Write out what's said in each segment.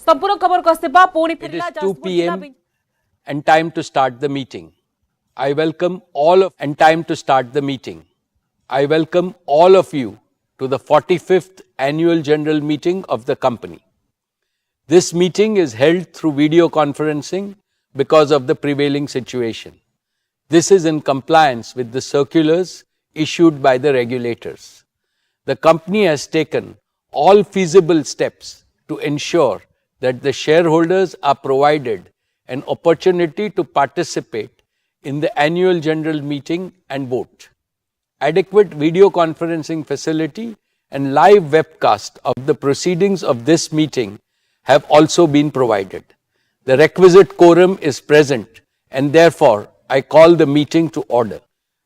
संपूर्ण खबर कस्तेबा पोणी It is 2 p.m. and time to start the meeting. I welcome all of you to the 45th Annual General Meeting of the company. This meeting is held through video conferencing because of the prevailing situation. This is in compliance with the circulars issued by the regulators. The company has taken all feasible steps to ensure that the shareholders are provided an opportunity to participate in the annual general meeting and vote. Adequate video conferencing facility and live webcast of the proceedings of this meeting have also been provided. The requisite quorum is present and therefore I call the meeting to order.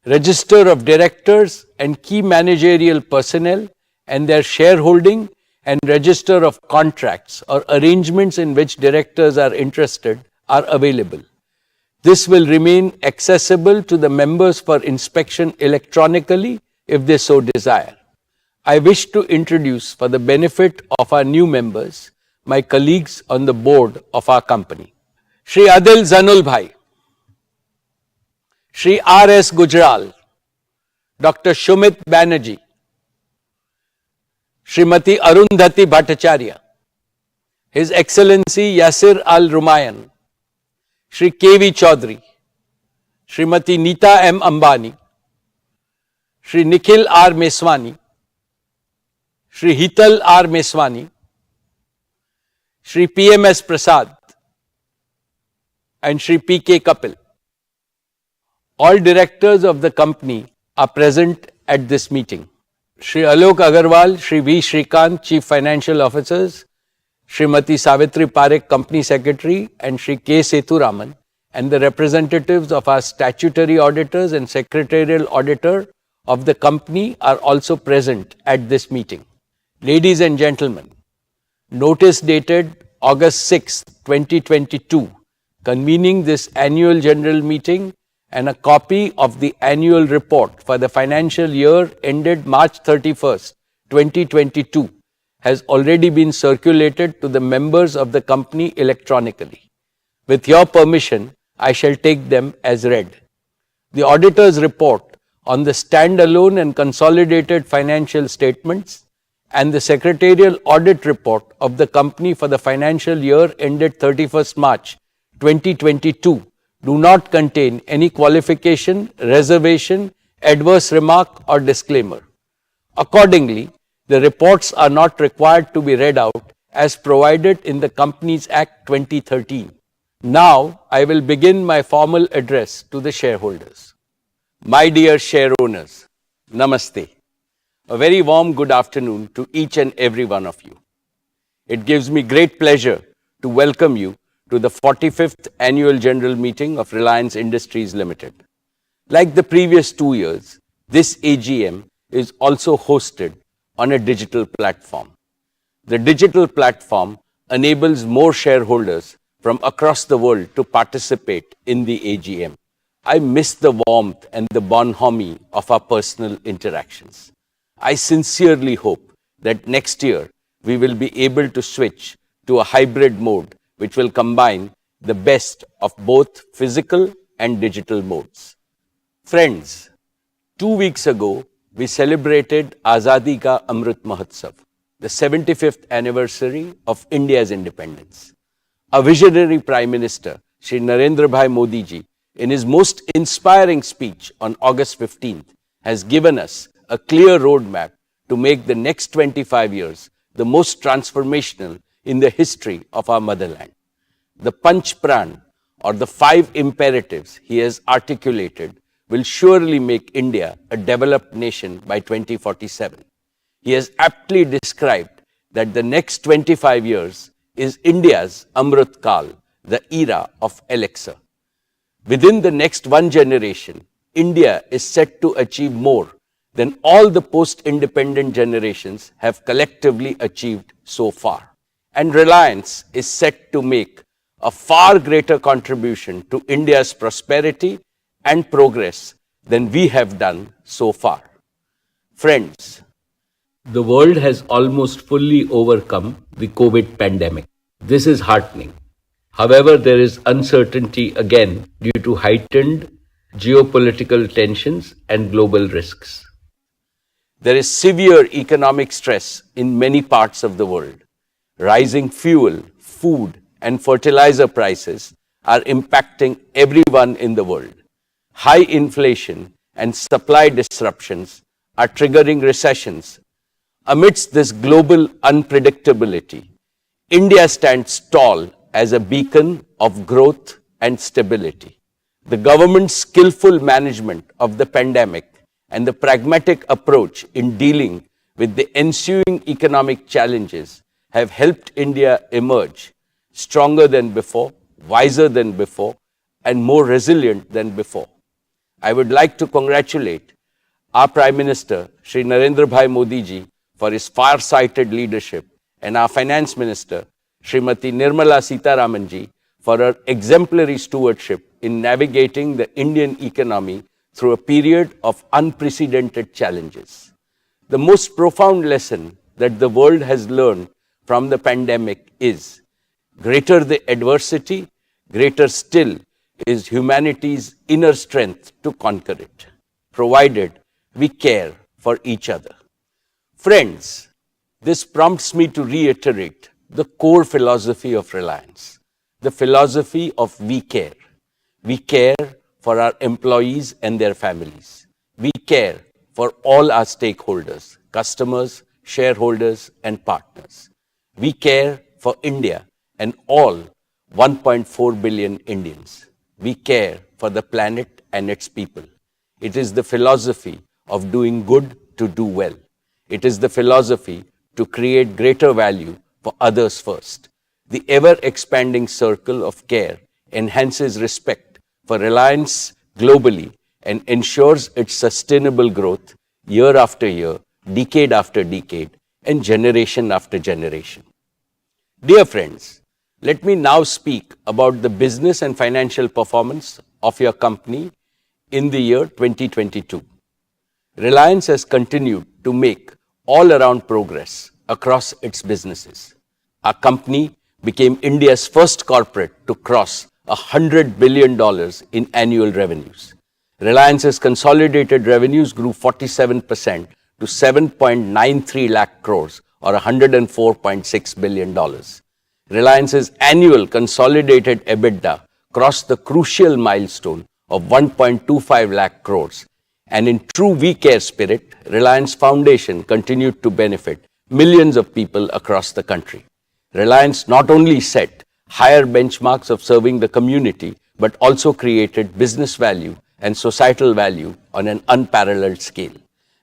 Register of directors and key managerial personnel and their shareholding and register of contracts or arrangements in which directors are interested are available. This will remain accessible to the members for inspection electronically if they so desire. I wish to introduce, for the benefit of our new members, my colleagues on the board of our company. Shri Adil Zanul Bhai, Shri R.S. Gujral, Dr. Shumit Banerjee, Srimati Arundhati Bhattacharya, His Excellency Yasir Al-Rumayyan, Shri K.V. Chaudhary, Srimati Neeta M. Ambani, Shri Nikhil R. Meswani, Shri Hital R. Meswani, Shri P.M.S. Prasad, and Shri P.K. Kapil. All directors of the company are present at this meeting. Shri Alok Agarwal, Shri V. Shrikant, Chief Financial Officers, Srimati Savitri Parekh, Company Secretary, and Shri K. Sethuraman, and the representatives of our statutory auditors and secretarial auditor of the company are also present at this meeting. Ladies and gentlemen, notice dated August 6, 2022, convening this annual general meeting and a copy of the annual report for the financial year ended March 31st, 2022 has already been circulated to the members of the company electronically. With your permission, I shall take them as read. The auditor's report on the standalone and consolidated financial statements and the secretarial audit report of the company for the financial year ended 31st March 2022 do not contain any qualification, reservation, adverse remark or disclaimer. Accordingly, the reports are not required to be read out as provided in the Companies Act 2013. Now, I will begin my formal address to the shareholders. My dear share owners, Namaste. A very warm good afternoon to each and every one of you. It gives me great pleasure to welcome you to the 45th Annual General Meeting of Reliance Industries Limited. Like the previous 2 years, this AGM is also hosted on a digital platform. The digital platform enables more shareholders from across the world to participate in the AGM. I miss the warmth and the bonhomie of our personal interactions. I sincerely hope that next year we will be able to switch to a hybrid mode which will combine the best of both physical and digital modes. Friends, 2 weeks ago, we celebrated Azadi Ka Amrit Mahotsav, the 75th anniversary of India's independence. Our visionary Prime Minister, Shri Narendra Bhai Modi ji, in his most inspiring speech on August 15th, has given us a clear roadmap to make the next 25 years the most transformational in the history of our motherland. The Panch Pran, or the 5 imperatives he has articulated, will surely make India a developed nation by 2047. He has aptly described that the next 25 years is India's Amrit Kal, the era of elixir. Within the next one generation, India is set to achieve more than all the post-independent generations have collectively achieved so far. And Reliance is set to make a far greater contribution to India's prosperity and progress than we have done so far. Friends, the world has almost fully overcome the COVID pandemic. This is heartening. However, there is uncertainty again due to heightened geopolitical tensions and global risks. There is severe economic stress in many parts of the world. Rising fuel, food, and fertilizer prices are impacting everyone in the world. High inflation and supply disruptions are triggering recessions. Amidst this global unpredictability, India stands tall as a beacon of growth and stability. The government's skillful management of the pandemic and the pragmatic approach in dealing with the ensuing economic challenges have helped India emerge stronger than before, wiser than before, and more resilient than before. I would like to congratulate our Prime Minister, Shri Narendra Bhai Modi ji, for his far-sighted leadership, and our Finance Minister, Srimati Nirmala Sitharaman ji, for her exemplary stewardship in navigating the Indian economy through a period of unprecedented challenges. The most profound lesson that the world has learned from the pandemic is, greater the adversity, greater still is humanity's inner strength to conquer it, provided we care for each other. Friends, this prompts me to reiterate the core philosophy of Reliance, the philosophy of we care. We care for our employees and their families. We care for all our stakeholders, customers, shareholders, and partners. We care for India and all 1.4 billion Indians. We care for the planet and its people. It is the philosophy of doing good to do well. It is the philosophy to create greater value for others first. The ever-expanding circle of care enhances respect for Reliance globally and ensures its sustainable growth year after year, decade after decade, and generation after generation. Dear friends, let me now speak about the business and financial performance of your company in the year 2022. Reliance has continued to make all-around progress across its businesses. Our company became India's first corporate to cross $100 billion in annual revenues. Reliance's consolidated revenues grew 47% to 7.93 lakh crores or $104.6 billion. Reliance's annual consolidated EBITDA crossed the crucial milestone of 1.25 lakh crores. And in true We Care spirit, Reliance Foundation continued to benefit millions of people across the country. Reliance not only set higher benchmarks of serving the community, but also created business value and societal value on an unparalleled scale.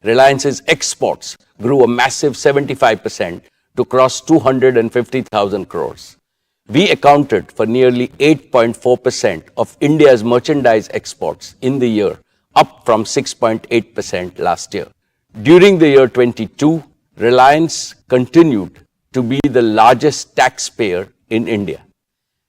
Reliance's exports grew a massive 75% to cross 250,000 crores. We accounted for nearly 8.4% of India's merchandise exports in the year, up from 6.8% last year. During the year 22, Reliance continued to be the largest taxpayer in India.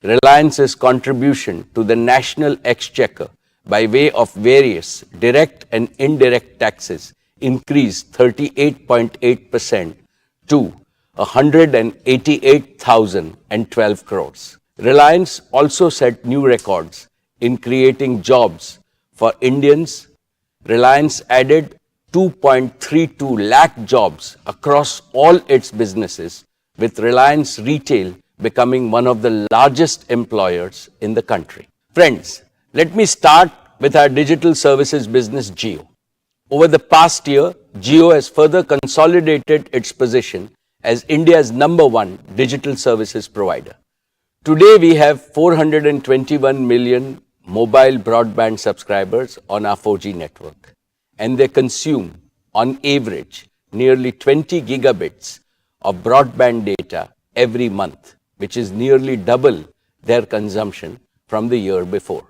Reliance's contribution to the national exchequer by way of various direct and indirect taxes increased 38.8% to 188,012 crores. Reliance also set new records in creating jobs for Indians. Reliance added 2.32 lakh jobs across all its businesses, with Reliance Retail becoming one of the largest employers in the country. Friends, let me start with our digital services business, Jio. Over the past year, Jio has further consolidated its position as India's #1 digital services provider. Today, we have 421 million mobile broadband subscribers on our 4G network, and they consume, on average, nearly 20 gigabits of broadband data every month, which is nearly double their consumption from the year before.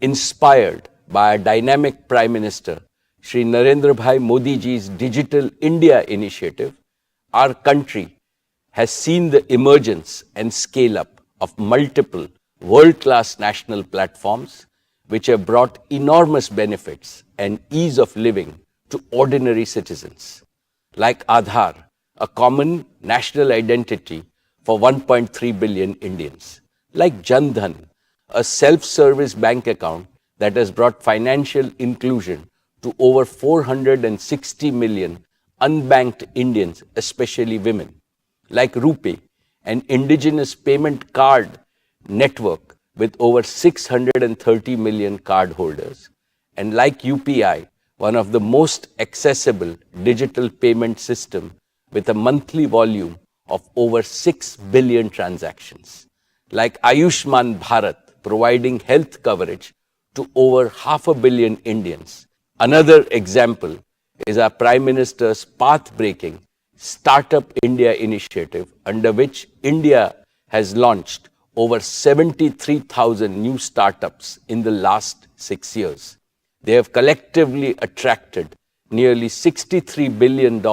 Inspired by a dynamic Prime Minister, Shri Narendra Bhai Modi ji's Digital India initiative, our country has seen the emergence and scale-up of multiple world-class national platforms which have brought enormous benefits and ease of living to ordinary citizens. Like Aadhaar, a common national identity for 1.3 billion Indians. Like Jan Dhan, a self-service bank account that has brought financial inclusion to over 460 million unbanked Indians, especially women. Like RuPay, an indigenous payment card network with over 630 million cardholders. And like UPI, one of the most accessible digital payment system with a monthly volume of over 6 billion transactions. Like Ayushman Bharat, providing health coverage to over 500 million Indians. Another example is our Prime Minister's path-breaking Startup India initiative, under which India has launched over 73,000 new startups in the last 6 years. They have collectively attracted nearly $63 billion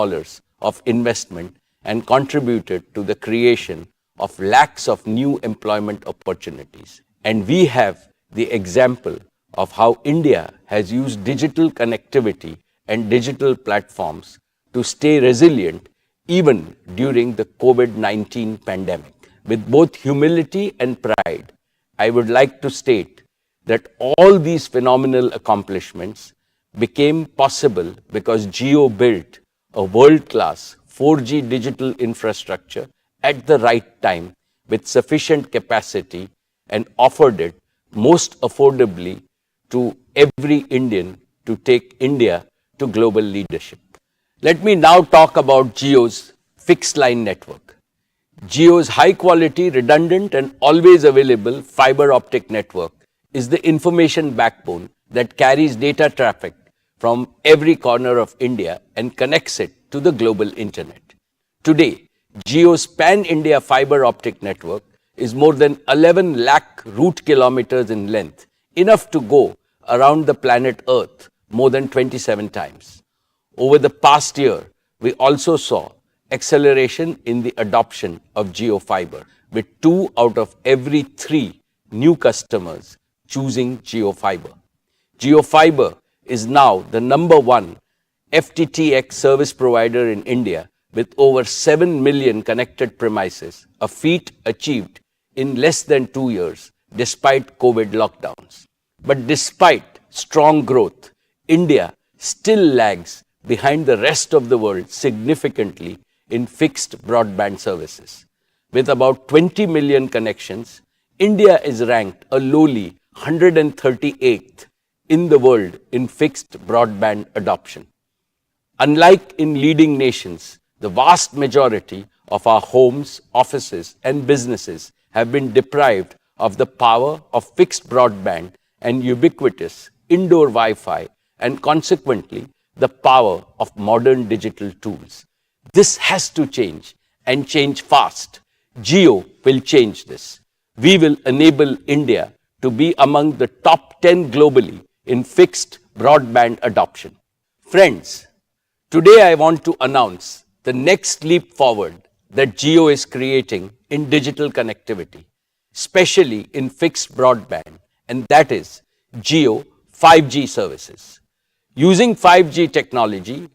of investment and contributed to the creation of lakhs of new employment opportunities. And we have the example of how India has used digital connectivity and digital platforms to stay resilient even during the COVID-19 pandemic. With both humility and pride, I would like to state that all these phenomenal accomplishments became possible because Jio built a world-class 4G digital infrastructure at the right time with sufficient capacity and offered it most affordably to every Indian to take India to global leadership. Let me now talk about Jio's fixed line network. Jio's high quality, redundant and always available fiber optic network is the information backbone that carries data traffic from every corner of India and connects it to the global internet. Today, Jio's pan-India fiber optic network is more than 11 lakh route kilometers in length, enough to go around the planet Earth more than 27 times. Over the past year, we also saw acceleration in the adoption of Jio Fiber, with 2 out of every 3 new customers choosing Jio Fiber. Jio Fiber is now the #1 FTTX service provider in India with over 7 million connected premises, a feat achieved in less than 2 years despite COVID lockdowns. But despite strong growth, India still lags behind the rest of the world significantly in fixed broadband services. With about 20 million connections, India is ranked a lowly 138th in the world in fixed broadband adoption. Unlike in leading nations, the vast majority of our homes, offices, and businesses have been deprived of the power of fixed broadband and ubiquitous indoor Wi-Fi, and consequently, the power of modern digital tools. This has to change, and change fast. Jio will change this. We will enable India to be among the top 10 globally in fixed broadband adoption. Friends, today I want to announce the next leap forward that Jio is creating in digital connectivity, especially in fixed broadband, and that is Jio 5G services. Using 5G technology,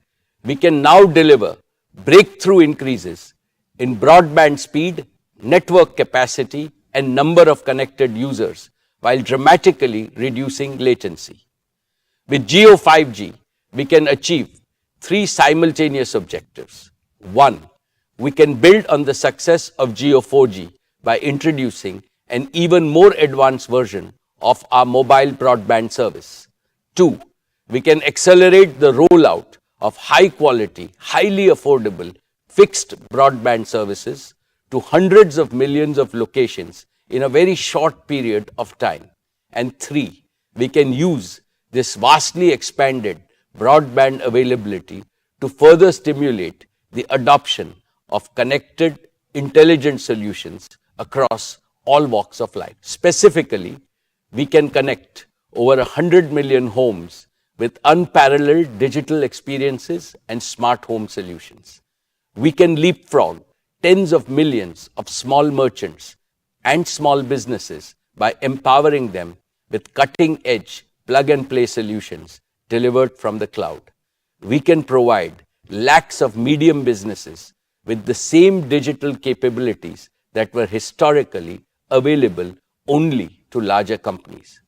we can now deliver breakthrough increases in broadband speed, network capacity, and number of connected users while dramatically reducing latency. With Jio 5G, we can achieve 3 simultaneous objectives. 1, we can build on the success of Jio 4G by introducing an even more advanced version of our mobile broadband service. 2, we can accelerate the rollout of high quality, highly affordable fixed broadband services to hundreds of millions of locations in a very short period of time. And 3, we can use this vastly expanded broadband availability to further stimulate the adoption of connected, intelligent solutions across all walks of life. Specifically, we can connect over 100 million homes with unparalleled digital experiences and smart home solutions. We can leapfrog tens of millions of small merchants and small businesses by empowering them with cutting-edge plug-and-play solutions delivered from the cloud. We can provide lakhs of medium businesses with the same digital capabilities that were historically available only to larger companies.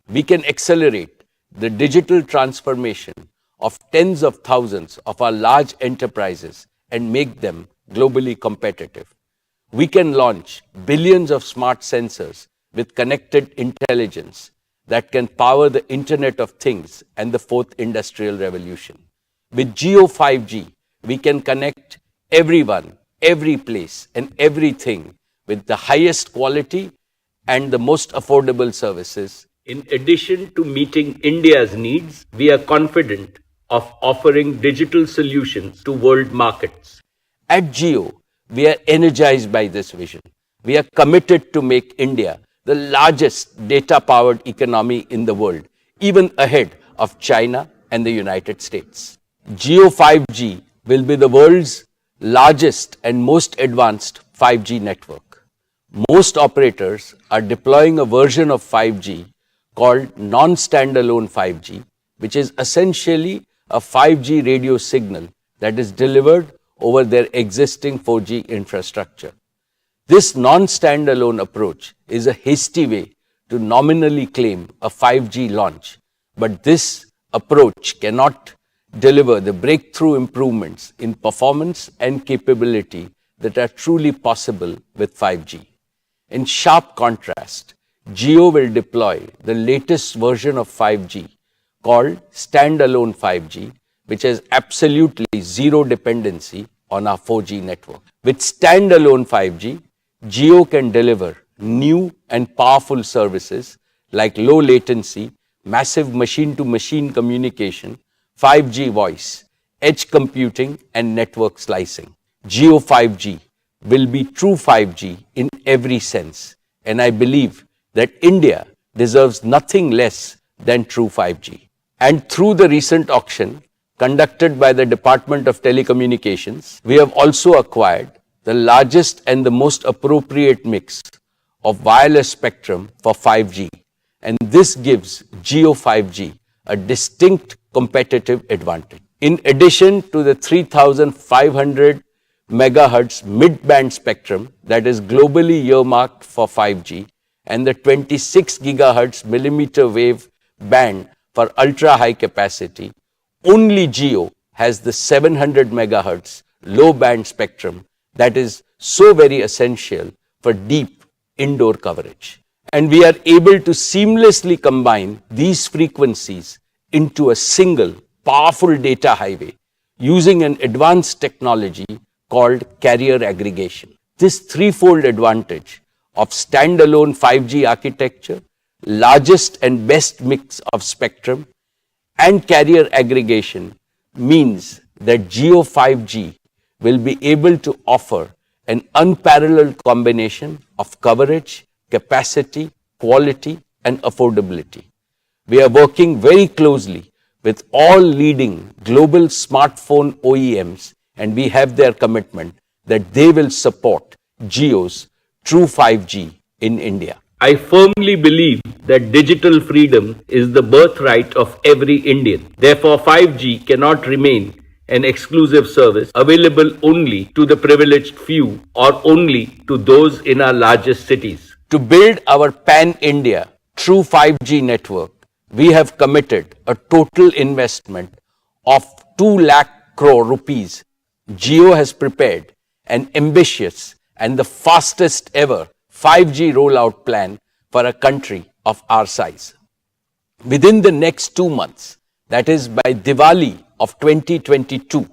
We can accelerate the digital transformation of tens of thousands of our large enterprises and make them globally competitive. We can launch billions of smart sensors with connected intelligence that can power the Internet of Things and the fourth industrial revolution. With Jio 5G, we can connect everyone, every place, and everything with the highest quality and the most affordable services. In addition to meeting India's needs, we are confident of offering digital solutions to world markets. At Jio, we are energized by this vision. We are committed to make India the largest data-powered economy in the world, even ahead of China and the United States. Jio 5G will be the world's largest and most advanced 5G network. Most operators are deploying a version of 5G called non-standalone 5G, which is essentially a 5G radio signal that is delivered over their existing 4G infrastructure. This non-standalone approach is a hasty way to nominally claim a 5G launch, but this approach cannot deliver the breakthrough improvements in performance and capability that are truly possible with 5G. In sharp contrast, Jio will deploy the latest version of 5G called standalone 5G, which has absolutely zero dependency on our 4G network. With standalone 5G, Jio can deliver new and powerful services like low latency, massive machine-to-machine communication, 5G voice, edge computing, and network slicing. Jio 5G will be true 5G in every sense, and I believe that India deserves nothing less than true 5G. And through the recent auction conducted by the Department of Telecommunications, we have also acquired the largest and the most appropriate mix of wireless spectrum for 5G. And this gives Jio 5G a distinct competitive advantage. In addition to the 3,500 megahertz mid-band spectrum that is globally earmarked for 5G and the 26 gigahertz millimeter wave band for ultra-high capacity, only Jio has the 700 megahertz low-band spectrum that is so very essential for deep indoor coverage. And we are able to seamlessly combine these frequencies into a single powerful data highway using an advanced technology called carrier aggregation. This threefold advantage of standalone 5G architecture, largest and best mix of spectrum, and carrier aggregation means that Jio 5G will be able to offer an unparalleled combination of coverage, capacity, quality, and affordability. We are working very closely with all leading global smartphone OEMs, and we have their commitment that they will support Jio's true 5G in India. I firmly believe that digital freedom is the birthright of every Indian. Therefore, 5G cannot remain an exclusive service available only to the privileged few or only to those in our largest cities. To build our pan-India true 5G network, we have committed a total investment of 2 lakh crore rupees. Jio has prepared an ambitious and the fastest ever 5G rollout plan for a country of our size. Within the next 2 months, that is by Diwali of 2022,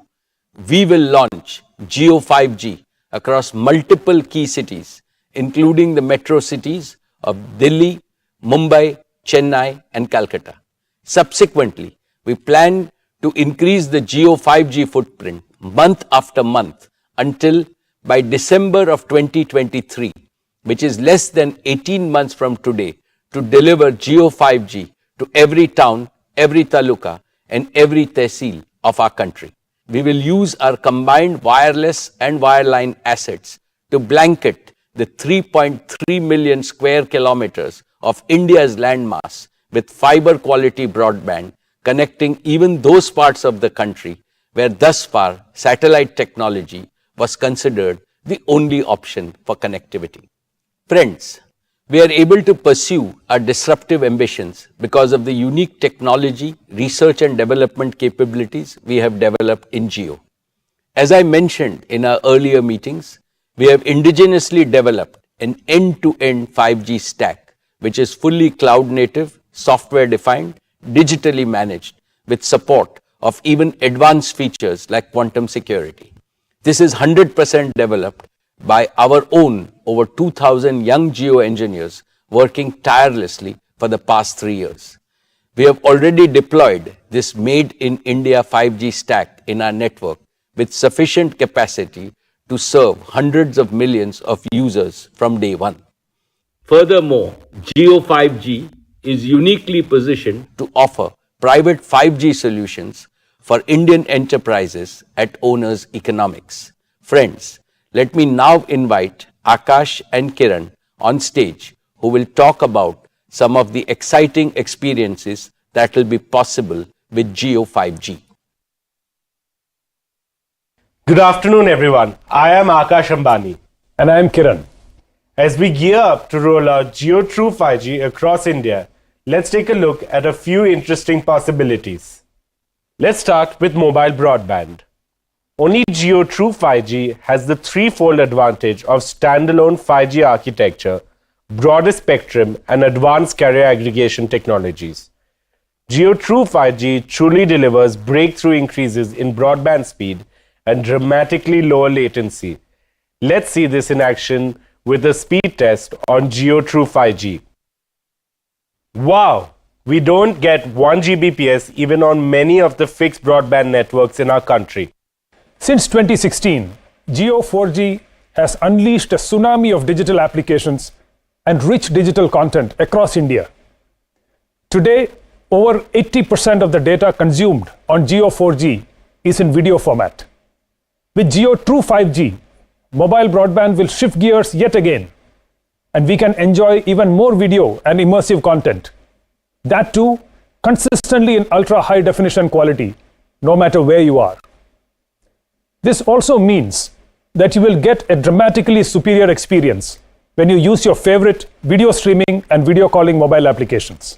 we will launch Jio 5G across multiple key cities, including the metro cities of Delhi, Mumbai, Chennai, and Calcutta. Subsequently, we plan to increase the Jio 5G footprint month after month until by December of 2023, which is less than 18 months from today, to deliver Jio 5G to every town, every taluka, and every tehsil of our country. We will use our combined wireless and wireline assets to blanket the 3.3 million square kilometers of India's landmass with fiber quality broadband, connecting even those parts of the country where thus far satellite technology was considered the only option for connectivity. Friends, we are able to pursue our disruptive ambitions because of the unique technology, research and development capabilities we have developed in Jio. As I mentioned in our earlier meetings, we have indigenously developed an end-to-end 5G stack, which is fully cloud-native, software-defined, digitally managed, with support of even advanced features like quantum security. This is 100% developed by our own over 2,000 young Jio engineers working tirelessly for the past 3 years. We have already deployed this made-in-India 5G stack in our network with sufficient capacity to serve hundreds of millions of users from day one. Furthermore, Jio 5G is uniquely positioned to offer private 5G solutions for Indian enterprises at owners' economics. Friends, let me now invite Akash and Kiran on stage, who will talk about some of the exciting experiences that will be possible with Jio 5G. Good afternoon, everyone. I am Akash Ambani. And I am Kiran. As we gear up to roll out Jio True 5G across India, let's take a look at a few interesting possibilities. Let's start with mobile broadband. Only Jio True 5G has the threefold advantage of standalone 5G architecture, broader spectrum, and advanced carrier aggregation technologies. Jio True 5G truly delivers breakthrough increases in broadband speed and dramatically lower latency. Let's see this in action with a speed test on Jio True 5G. Wow! We don't get 1 Gbps even on many of the fixed broadband networks in our country. Since 2016, Jio 4G has unleashed a tsunami of digital applications and rich digital content across India. Today, over 80% of the data consumed on Jio 4G is in video format. With Jio True 5G, mobile broadband will shift gears yet again, and we can enjoy even more video and immersive content. That too, consistently in ultra-high definition quality, no matter where you are. This also means that you will get a dramatically superior experience when you use your favorite video streaming and video calling mobile applications.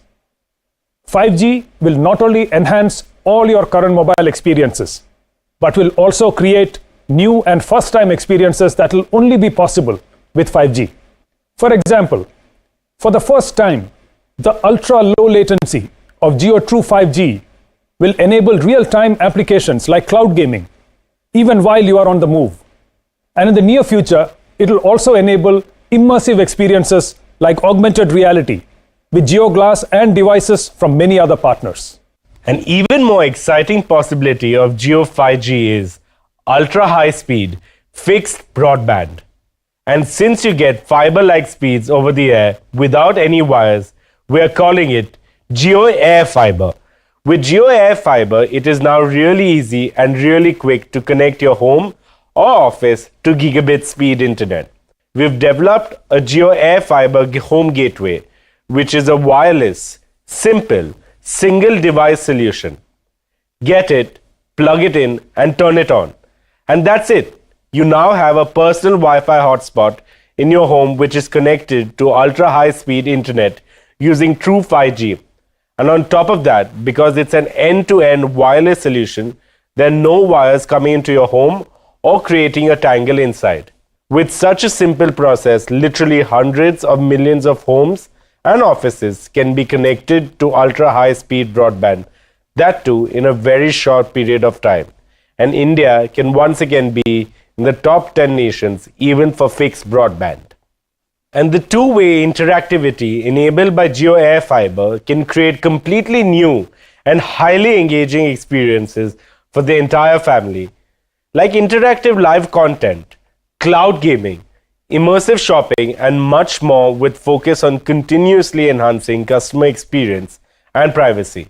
5G will not only enhance all your current mobile experiences, but will also create new and first-time experiences that will only be possible with 5G. For example, for the first time, the ultra-low latency of Jio True 5G will enable real-time applications like cloud gaming, even while you are on the move. And in the near future, it will also enable immersive experiences like augmented reality with GeoGlass and devices from many other partners. An even more exciting possibility of Jio 5G is ultra-high speed fixed broadband. And since you get fiber-like speeds over the air without any wires, we are calling it Jio Air Fiber. With Jio Air Fiber, it is now really easy and really quick to connect your home or office to gigabit speed internet. We've developed a Jio Air Fiber home gateway, which is a wireless, simple, single device solution. Get it, plug it in, and turn it on. And that's it. You now have a personal Wi-Fi hotspot in your home which is connected to ultra-high speed internet using True 5G. And on top of that, because it's an end-to-end wireless solution, there are no wires coming into your home or creating a tangle inside. With such a simple process, literally hundreds of millions of homes and offices can be connected to ultra-high speed broadband, that too in a very short period of time. And India can once again be in the top 10 nations even for fixed broadband. And the two-way interactivity enabled by Jio Air Fiber can create completely new and highly engaging experiences for the entire family, like interactive live content, cloud gaming, immersive shopping, and much more, with focus on continuously enhancing customer experience and privacy.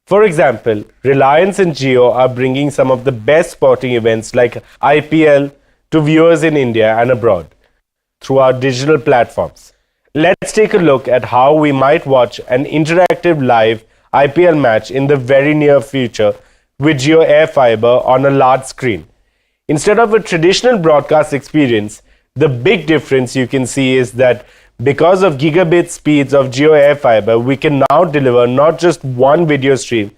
For example, Reliance and Jio are bringing some of the best sporting events like IPL to viewers in India and abroad through our digital platforms. Let's take a look at how we might watch an interactive live IPL match in the very near future with Jio Air Fiber on a large screen. Instead of a traditional broadcast experience, the big difference you can see is that because of gigabit speeds of Jio air fiber, we can now deliver not just one video stream,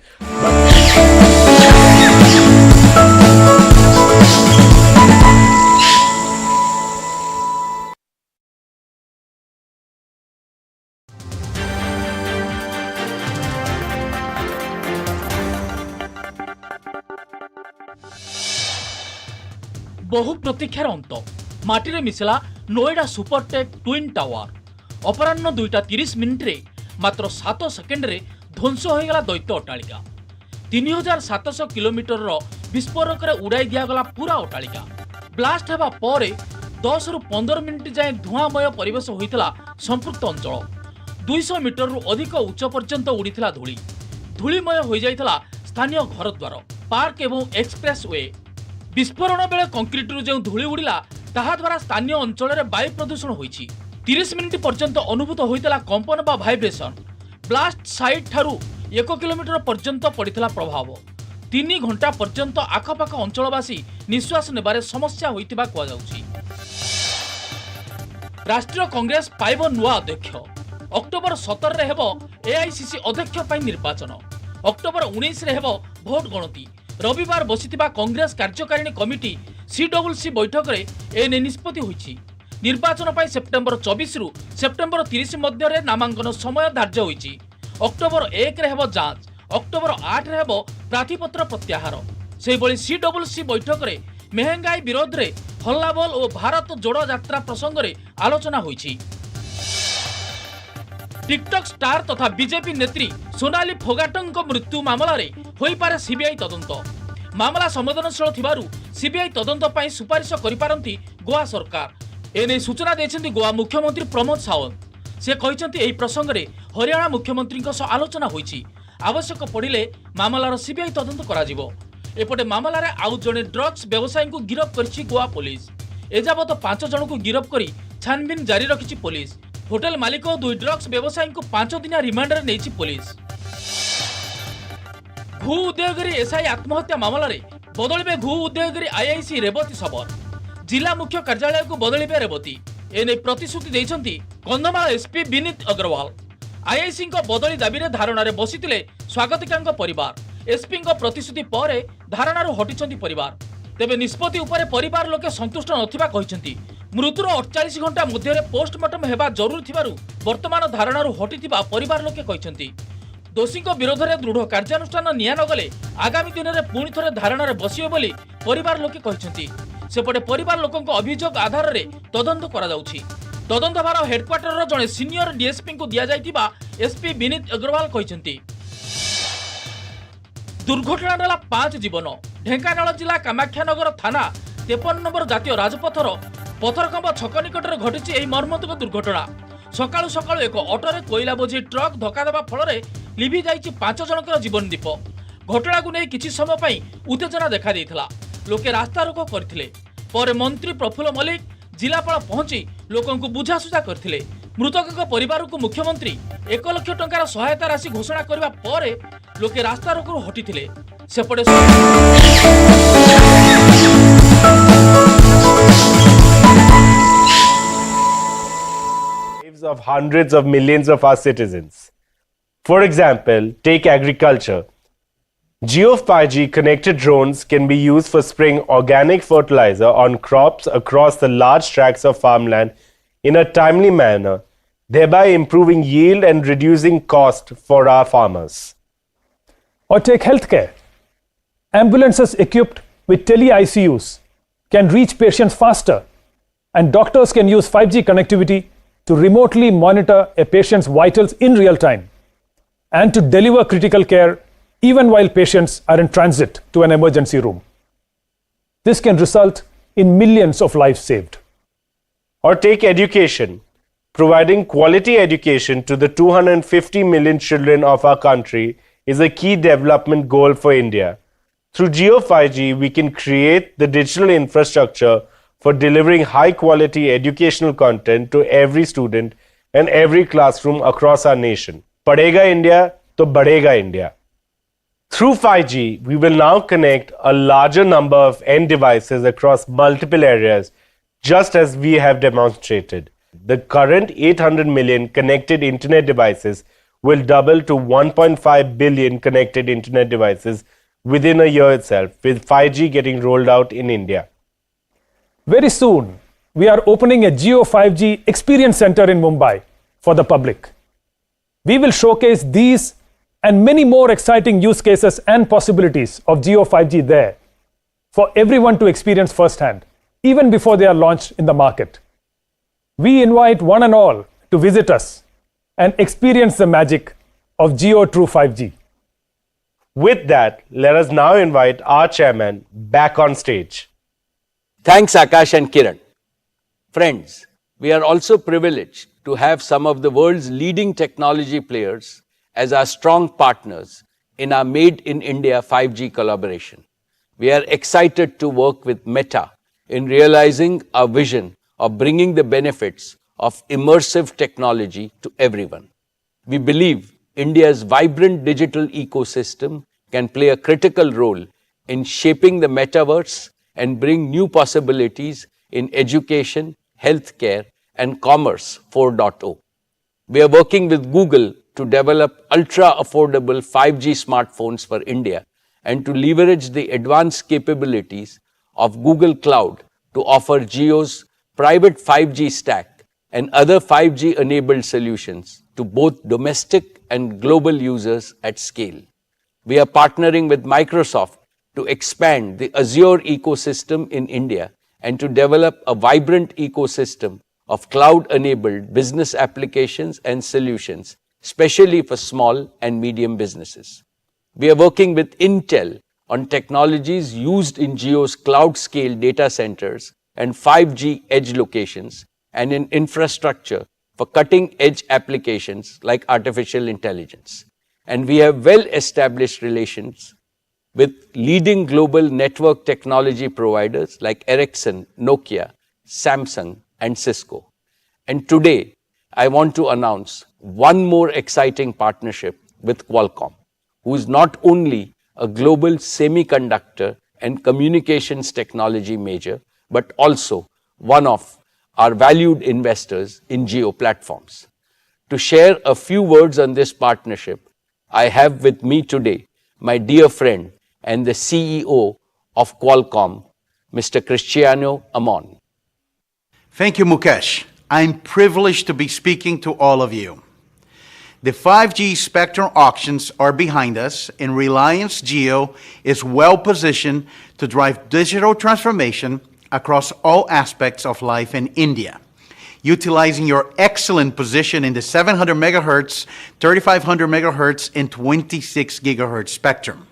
बहु प्रतीक्षार अंत माटी मिशिला Noida Supertech twin tower अपराह्न 2:30 मात्र 7 second रे ध्वंस हो गला दैत्य अट्टालिका 3700 किलोमीटर विस्फोरक उड़ाई दिगला पूरा अट्टालिका ब्लास्ट हेबा परे 10 रु 15 मिनिट जाए धुआंमय परिवेश होइतला संपृक्त अंचल 200 मीटर रु अधिक उच्च पर्यंत उड़ीथिला धूली धूलीमय हो जाइतला स्थानीय घरद्वार पार्क एवं एक्सप्रेस वे विस्फोरण बेले कंक्रीट रु जो धूली उड़िला ताहा द्वारा स्थानीय अंचल में वायु प्रदूषण होइछि 30 मिनिट पर्यंत अनुभूत होइतला कंपन बा भाइब्रेशन ब्लास्ट साइट ठारू 1 किलोमीटर पर्यंत पड़ितला प्रभाव 3 घंटा पर्यंत आखपाख अंचलवासी निश्वास नेबारे समस्या होइतिबा कुआ जाउछि। राष्ट्रीय कांग्रेस पाइब नुआ अध्यक्ष अक्टोबर 17 रे हेबो एआईसीसी अध्यक्ष पई निर्वाचन अक्टोबर 19 रे हेबो भोट गणति रविवार बसिथिबा कांग्रेस कार्यकारिणी कमिटी सीडब्ल्यूसी बैठक रे एने निष्पत्ति होइछि निर्वाचन पई सेप्टेम्बर 24 रु सेप्टेम्बर 30 मध्य रे नामांकन समय धार्य होइछि अक्टोबर 1 रे हेबो जांच अक्टोबर 8 रे हेबो प्रार्थीपत्र प्रत्याहार सेहि बळी सीडब्ल्यूसी बैठक रे महंगाई विरोध रे हल्लाबोल और भारत जोड़ो यात्रा प्रसंग रे आलोचना होइछि। टिकटॉक स्टार तथा बीजेपी नेत्री सोनाली फोगाटଙ୍କ मृत्यु मामला रे होई पारे सीबीआई तदंत मामला संवेदनशील थिबारु सीबीआई तदंत पई सुपारिश करि पारंती गोवा सरकार एने सूचना देछन्ती गोवा मुख्यमंत्री प्रमोद सावंत से कहिसन्ती एही प्रसंग रे हरियाणा मुख्यमंत्रीଙ୍କ सह आलोचना होइछि आवश्यक पड़िले मामलार सीबीआई तदंत करा जिवो एपटे मामला रे आउ जणे ड्रग्स व्यवसायी को गिरफ करछि गोवा पुलिस एजाबत 5 जन को गिरफ करी छानबीन जारी रखिछि पुलिस होटेल मालिक और 2 ड्रग्स व्यवसायी को 5 दिनिया रिमांड रे नेछि पुलिस। घू उदयगिरी एसआई आत्महत्या मामला रे बदलिबे घू उदयगिरी आईआईसी रेवती सबर जिला मुख्य कार्यालय को बदलिबे रेवती एने प्रतिश्रुति देइछन्ती कंधमाल एसपी विनीत अग्रवाल आईआईसी को बदली दाबी रे धारणा रे बसितिले स्वागतिकांक परिवार एसपी को प्रतिश्रुति परे धारणा रो हटिछन्ती परिवार तेबे निष्पत्ति उपरे परिवार लोके संतुष्ट नथिबा कहिछन्ती मृत्युर 48 घंटा मध्य पोस्टमार्टम हेबा जरूरी थिबारु वर्तमान धारणारु हटिथिबा परिवार लोके कहिसंती दोषीको विरोध रे दृढ़ कार्यानुष्ठान निया नगले आगामी दिन रे पुणी थरे धारणा रे बसियो बोली परिवार लोके कहिसंती सेपटे परिवार लोकंको अभियोग आधार रे तदंत करा जाउछि तदंत भार हेडक्वार्टर रो जणे सीनियर डीएसपी को दिया जाइतिबा एसपी विनीत अग्रवाल कहिसंती। दुर्घटना नेला 5 जीवन ढेंकानाल जिला कामाख्यानगर थाना 53 नंबर जातीय राजपथर पथरकंब छक निकट में घटी यह मर्मन्तक दुर्घटना सकाळु सकाळु एक ऑटोरे कोयला बोझी ट्रक धक्का देवा फल लिभि जाइछि 5 जनकर जीवन दीप घटना को नहीं किछि समय पई उत्तेजना देखा देइथिला लोके रास्ता रोको करथिले पर मंत्री प्रफुल्ल मल्लिक जिलापाल पहुंची लोकन को बुझासुझा करथिले मृतकक परिवार को मुख्यमंत्री 1 लाख टंकार सहायता राशि घोषणा करबा परे लोके रास्ता रोको हटिथिले सेपटे of hundreds of millions of our citizens. For example, take agriculture. Jio 5G connected drones can be used for spraying organic fertilizer on crops across the large tracts of farmland in a timely manner, thereby improving yield and reducing cost for our farmers. Or take healthcare. Ambulances equipped with tele-ICUs can reach patients faster, and doctors can use 5G connectivity to remotely monitor a patient's vitals in real time and to deliver critical care even while patients are in transit to an emergency room. This can result in millions of lives saved. Or take education. Providing quality education to the 250 million children of our country is a key development goal for India. Through Jio 5G, we can create the digital infrastructure for delivering high-quality educational content to every student and every classroom across our nation. Padhega India, to badhega India. Through 5G, we will now connect a larger number of end devices across multiple areas, just as we have demonstrated. The current 800 million connected internet devices will double to 1.5 billion connected internet devices within a year itself, with 5G getting rolled out in India. Very soon, we are opening a Jio 5G Experience Center in Mumbai for the public. We will showcase these and many more exciting use cases and possibilities of Jio 5G there for everyone to experience firsthand, even before they are launched in the market. We invite one and all to visit us and experience the magic of Jio True 5G. With that, let us now invite our chairman back on stage. Thanks, Akash and Kiran. Friends, we are also privileged to have some of the world's leading technology players as our strong partners in our Made in India 5G collaboration. We are excited to work with Meta in realizing our vision of bringing the benefits of immersive technology to everyone. We believe India's vibrant digital ecosystem can play a critical role in shaping the metaverse and bring new possibilities in education, healthcare, and commerce 4.0. We are working with Google to develop ultra-affordable 5G smartphones for India and to leverage the advanced capabilities of Google Cloud to offer Jio's private 5G stack and other 5G-enabled solutions to both domestic and global users at scale. We are partnering with Microsoft to expand the Azure ecosystem in India and to develop a vibrant ecosystem of cloud-enabled business applications and solutions, especially for small and medium businesses. We are working with Intel on technologies used in Jio's cloud-scale data centers and 5G edge locations and in infrastructure for cutting-edge applications like artificial intelligence. And we have well-established relations with leading global network technology providers like Ericsson, Nokia, Samsung, and Cisco. And today, I want to announce one more exciting partnership with Qualcomm, who is not only a global semiconductor and communications technology major, but also one of our valued investors in Jio platforms. To share a few words on this partnership, I have with me today my dear friend and the CEO of Qualcomm, Mr. Cristiano Amon. Thank you, Mukesh. I'm privileged to be speaking to all of you. The 5G spectrum auctions are behind us, and Reliance Jio is well positioned to drive digital transformation across all aspects of life in India, utilizing your excellent position in the 700 megahertz, 3500 megahertz, and 26 gigahertz spectrum.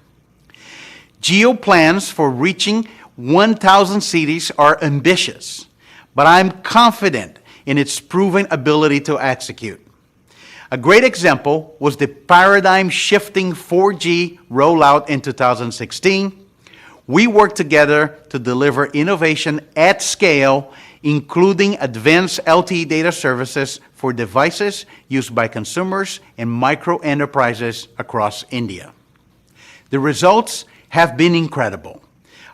Jio plans for reaching 1,000 cities are ambitious, but I'm confident in its proven ability to execute. A great example was the paradigm-shifting 4G rollout in 2016. We worked together to deliver innovation at scale, including advanced LTE data services for devices used by consumers and micro enterprises across India. The results have been incredible.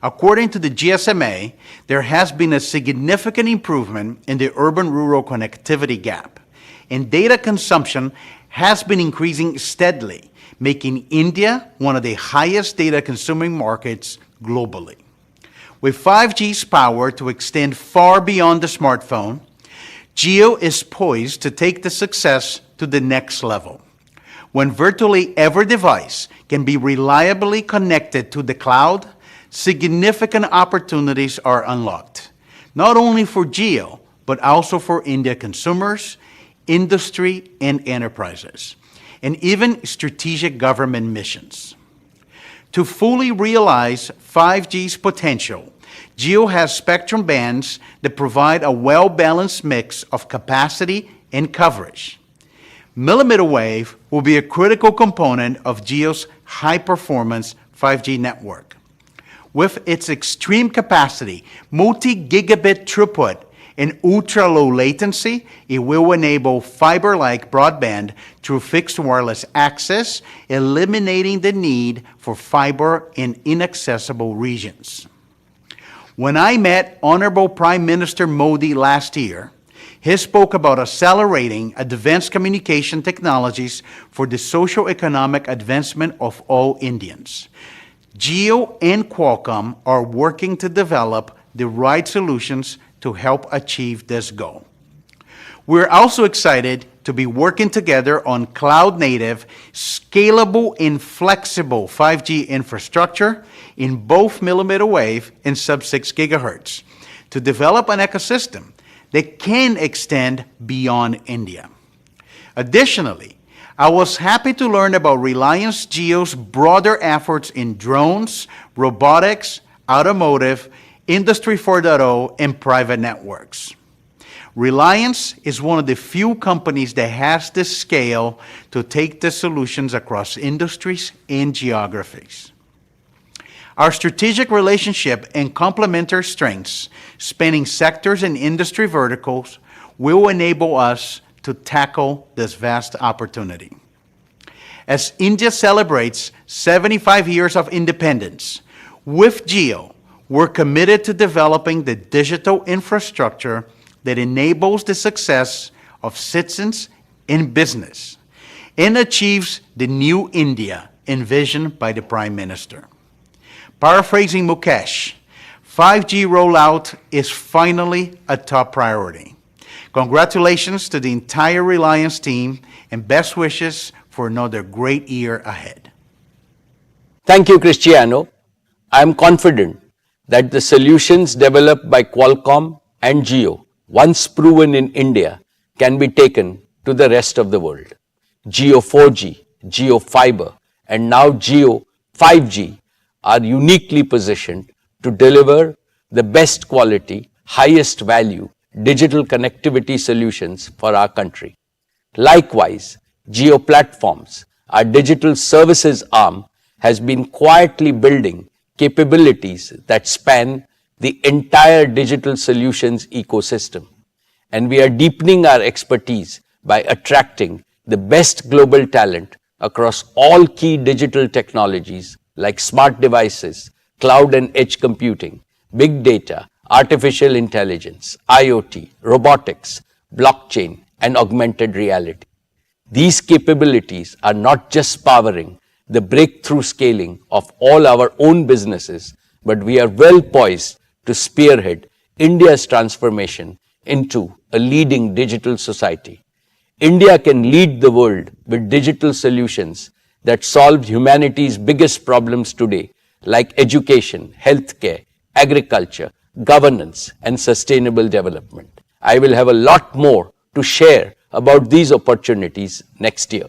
According to the GSMA, there has been a significant improvement in the urban-rural connectivity gap, and data consumption has been increasing steadily, making India one of the highest data-consuming markets globally. With 5G's power to extend far beyond the smartphone, Jio is poised to take the success to the next level. When virtually every device can be reliably connected to the cloud, significant opportunities are unlocked, not only for Jio, but also for India consumers, industry, and enterprises, and even strategic government missions. To fully realize 5G's potential, Jio has spectrum bands that provide a well-balanced mix of capacity and coverage. Millimeter wave will be a critical component of Jio's high-performance 5G network. With its extreme capacity, multi-gigabit throughput, In ultra-low latency, it will enable fiber-like broadband through fixed wireless access, eliminating the need for fiber in inaccessible regions. When I met Honorable Prime Minister Modi last year, he spoke about accelerating advanced communication technologies for the socio-economic advancement of all Indians. Jio and Qualcomm are working to develop the right solutions to help achieve this goal. We're also excited to be working together on cloud-native, scalable, and flexible 5G infrastructure in both millimeter wave and sub-6 gigahertz to develop an ecosystem that can extend beyond India. Additionally, I was happy to learn about Reliance Jio's broader efforts in drones, robotics, automotive, Industry 4.0, and private networks. Reliance is one of the few companies that has the scale to take the solutions across industries and geographies. Our strategic relationship and complementary strengths, spanning sectors and industry verticals, will enable us to tackle this vast opportunity. As India celebrates 75 years of independence, with Jio, we're committed to developing the digital infrastructure that enables the success of citizens in business and achieves the new India envisioned by the Prime Minister. Paraphrasing Mukesh, 5G rollout is finally a top priority. Congratulations to the entire Reliance team and best wishes for another great year ahead. Thank you, Cristiano. I am confident that the solutions developed by Qualcomm and Jio, once proven in India, can be taken to the rest of the world. Jio 4G, Jio Fiber, and now Jio 5G are uniquely positioned to deliver the best quality, highest value digital connectivity solutions for our country. Likewise, Jio Platforms, our digital services arm, has been quietly building capabilities that span the entire digital solutions ecosystem. And we are deepening our expertise by attracting the best global talent across all key digital technologies like smart devices, cloud and edge computing, big data, artificial intelligence, IoT, robotics, blockchain, and augmented reality. These capabilities are not just powering the breakthrough scaling of all our own businesses, but we are well poised to spearhead India's transformation into a leading digital society. India can lead the world with digital solutions that solve humanity's biggest problems today, like education, healthcare, agriculture, governance, and sustainable development. I will have a lot more to share about these opportunities next year.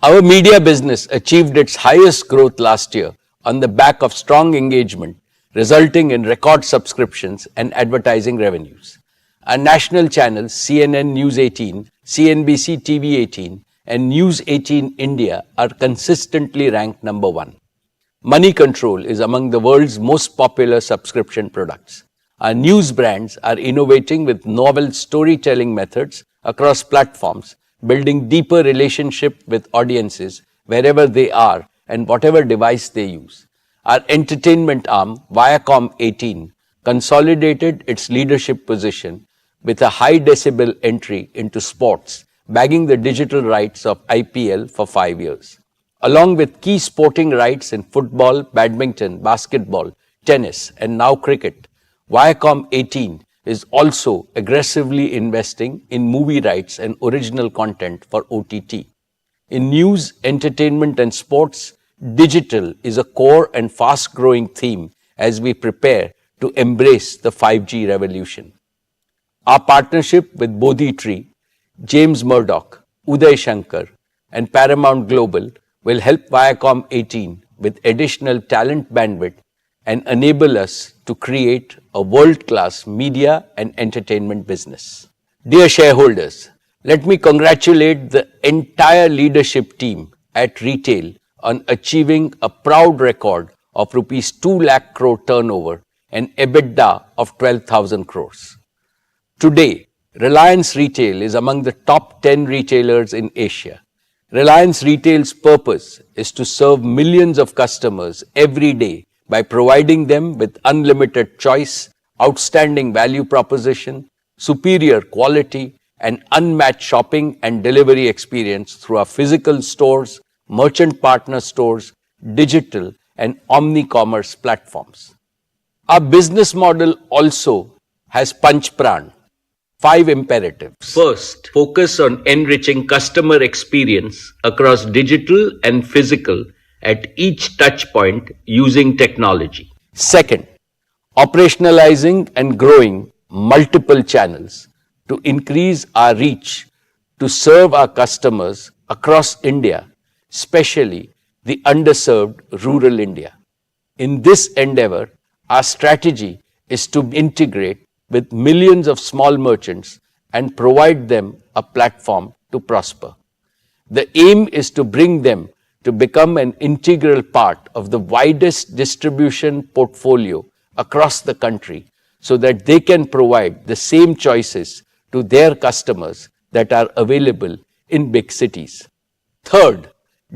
Our media business achieved its highest growth last year on the back of strong engagement, resulting in record subscriptions and advertising revenues. Our national channels CNN News 18, CNBC TV 18, and News 18 India are consistently ranked number 1. Money Control is among the world's most popular subscription products. Our news brands are innovating with novel storytelling methods across platforms, building deeper relationship with audiences wherever they are and whatever device they use. Our entertainment arm, Viacom 18, consolidated its leadership position with a high decibel entry into sports, bagging the digital rights of IPL for 5 years. Along with key sporting rights in football, badminton, basketball, tennis, and now cricket, Viacom 18 is also aggressively investing in movie rights and original content for OTT. In news, entertainment, and sports, digital is a core and fast-growing theme as we prepare to embrace the 5G revolution. Our partnership with Bodhi Tree, James Murdoch, Uday Shankar, and Paramount Global will help Viacom 18 with additional talent bandwidth and enable us to create a world-class media and entertainment business. Dear shareholders, let me congratulate the entire leadership team at retail on achieving a proud record of rupees 2 lakh crore turnover and EBITDA of 12,000 crores. Today, Reliance Retail is among the top 10 retailers in Asia. Reliance Retail's purpose is to serve millions of customers every day by providing them with unlimited choice, outstanding value proposition, superior quality, and unmatched shopping and delivery experience through our physical stores, merchant partner stores, digital and omni-commerce platforms. Our business model also has Panch Pran, 5 imperatives. First, focus on enriching customer experience across digital and physical at each touch point using technology. Second, operationalizing and growing multiple channels to increase our reach to serve our customers across India, especially the underserved rural India. In this endeavor, our strategy is to integrate with millions of small merchants and provide them a platform to prosper. The aim is to bring them to become an integral part of the widest distribution portfolio across the country so that they can provide the same choices to their customers that are available in big cities. Third,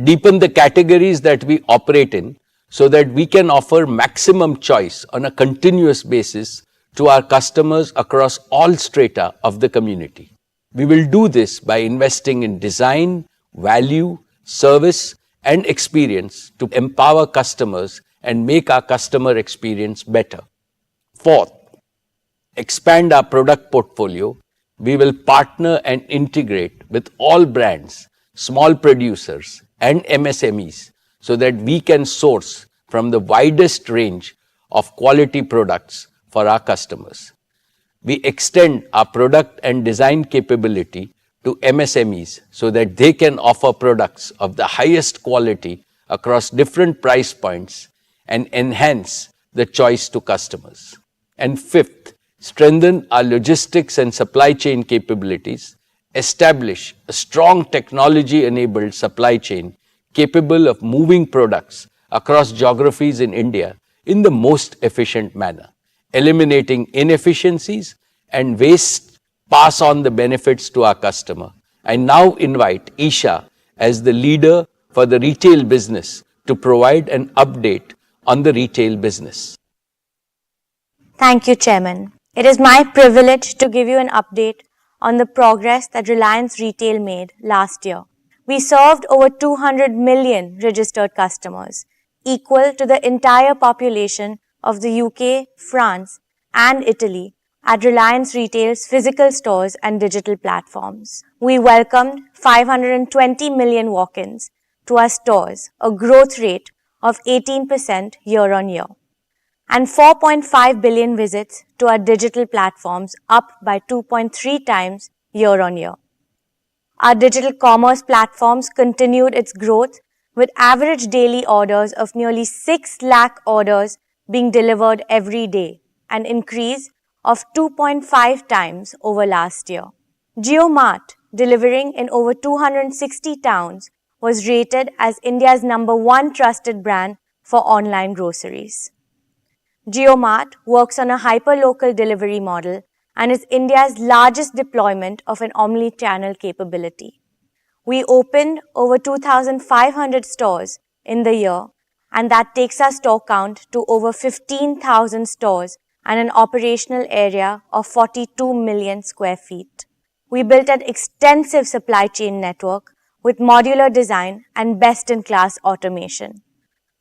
deepen the categories that we operate in so that we can offer maximum choice on a continuous basis to our customers across all strata of the community. We will do this by investing in design, value, service, and experience to empower customers and make our customer experience better. Fourth, expand our product portfolio. We will partner and integrate with all brands, small producers, and MSMEs so that we can source from the widest range of quality products for our customers. We extend our product and design capability to MSMEs so that they can offer products of the highest quality across different price points and enhance the choice to customers. And fifth, strengthen our logistics and supply chain capabilities, establish a strong technology-enabled supply chain capable of moving products across geographies in India in the most efficient manner, eliminating inefficiencies and waste, pass on the benefits to our customer. I now invite Isha as the leader for the retail business to provide an update on the retail business. Thank you, Chairman. It is my privilege to give you an update on the progress that Reliance Retail made last year. We served over 200 million registered customers, equal to the entire population of the UK, France, and Italy at Reliance Retail's physical stores and digital platforms. We welcomed 520 million walk-ins to our stores, a growth rate of 18% year-on-year, and 4.5 billion visits to our digital platforms, up by 2.3 times year-on-year. Our digital commerce platforms continued its growth with average daily orders of nearly 6 lakh orders being delivered every day, an increase of 2.5 times over last year. Geomart, delivering in over 260 towns, was rated as India's #1 trusted brand for online groceries. Geomart works on a hyper-local delivery model and is India's largest deployment of an omni-channel capability. We opened over 2,500 stores in the year, and that takes our store count to over 15,000 stores and an operational area of 42 million square feet. We built an extensive supply chain network with modular design and best-in-class automation.